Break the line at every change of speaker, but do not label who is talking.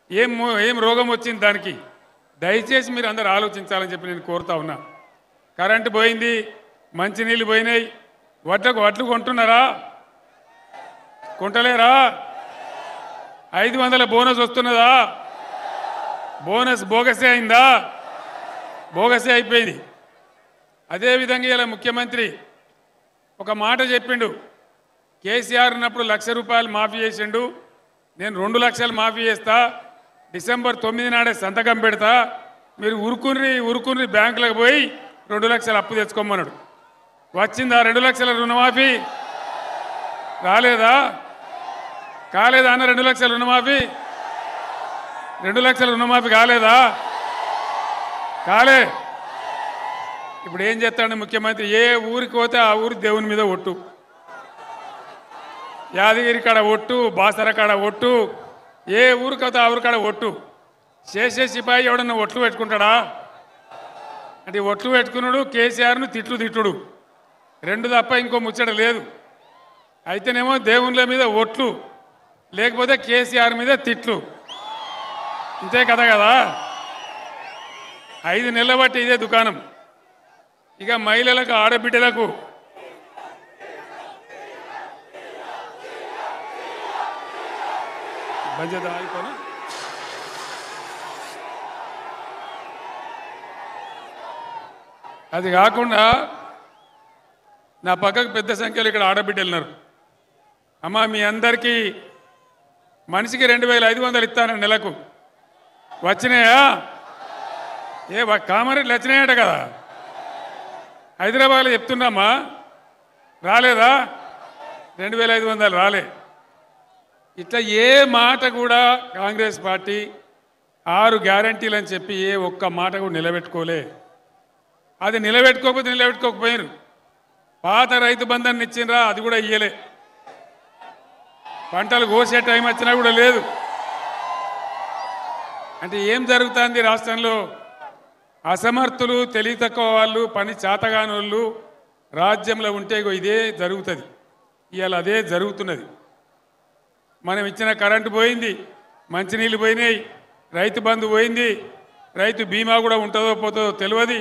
ఏం రోగం వచ్చింది దానికి? దయచేసి మీరు అందరూ ఆలోచించాలని చెప్పి నేను కోరుతా ఉన్నా. కరెంటు పోయింది, మంచినీళ్ళు పోయినాయి, వడ్లు కొంటున్నారా? కొంటలేరా? 500 బోనస్ వస్తున్నదా? బోనస్ బోగసే అయిందా? బోగసే అయిపోయింది. అదేవిధంగా ఇలా ముఖ్యమంత్రి ఒక మాట చెప్పిండు. కేసీఆర్ ఉన్నప్పుడు ₹1,00,000 మాఫీ చేసిండు, నేను 2 లక్షలు మాఫీ చేస్తా, డిసెంబర్ 9 నాడే సంతకం పెడతా, మీరు ఉరుకుని బ్యాంకులకు పోయి 2 లక్షలు అప్పు తెచ్చుకోమన్నాడు. వచ్చిందా 2 లక్షల రుణమాఫీ? రాలేదా? కాలేదా అన్న 2 లక్షల రుణమాఫీ? 2 లక్షల రుణమాఫీ కాలేదా? కాలే. ఇప్పుడు ఏం చేస్తాడు ముఖ్యమంత్రి? ఏ ఊరికి పోతే ఆ ఊరి దేవుని మీద ఒట్టు, యాదగిరి కాడ ఒట్టు, బాసర కాడ ఒట్టు, ఏ ఊరికి పోతే ఆ ఊరి కాడ ఒట్టు. చేసే సిపాయి ఎవడన్నా ఒట్లు పెట్టుకుంటాడా? అంటే ఒట్లు పెట్టుకున్నాడు, కేసీఆర్ను తిట్టుడు, 2 తప్ప ఇంకో ముచ్చట లేదు. అయితేనేమో దేవుళ్ళ మీద ఒట్లు, లేకపోతే కేసీఆర్ మీద తిట్లు, ఇంతే కదా. 5 నెలల బట్టి ఇదే దుకాణం. ఇక మహిళలకు, ఆడబిడ్డలకు అయిపోను. అది కాకుండా నా పక్కకు పెద్ద సంఖ్యలో ఇక్కడ ఆడబిడ్డలు ఉన్నారు. అమ్మా, మీ అందరికీ మనిషికి 2,500 ఇస్తాను నెలకు. వచ్చినాయా? కామారెడ్డిలో వచ్చినాయట కదా, హైదరాబాద్లో చెప్తున్నామా, రాలేదా? 2,500 రాలే. ఇట్లా ఏ మాట కూడా కాంగ్రెస్ పార్టీ 6 గ్యారంటీలు అని చెప్పి ఏ ఒక్క మాట కూడా నిలబెట్టుకోలే. అది నిలబెట్టుకోకపోయారు. పాత రైతు బంధాన్ని ఇచ్చిండ్రా, అది కూడా ఇయ్యలే. పంటలు కోసే టైం వచ్చినా కూడా లేదు. అంటే ఏం జరుగుతుంది రాష్ట్రంలో? అసమర్థులు, తెలివి తక్కువ వాళ్ళు, పని చేతగాని వాళ్ళు రాజ్యంలో ఉంటే ఇదే జరుగుతుంది. ఇవాళ అదే జరుగుతున్నది. మనం ఇచ్చిన కరెంటు పోయింది, మంచినీళ్ళు పోయినాయి, రైతు బంధు పోయింది, రైతు బీమా కూడా ఉంటుందో పోతుందో తెలియదు.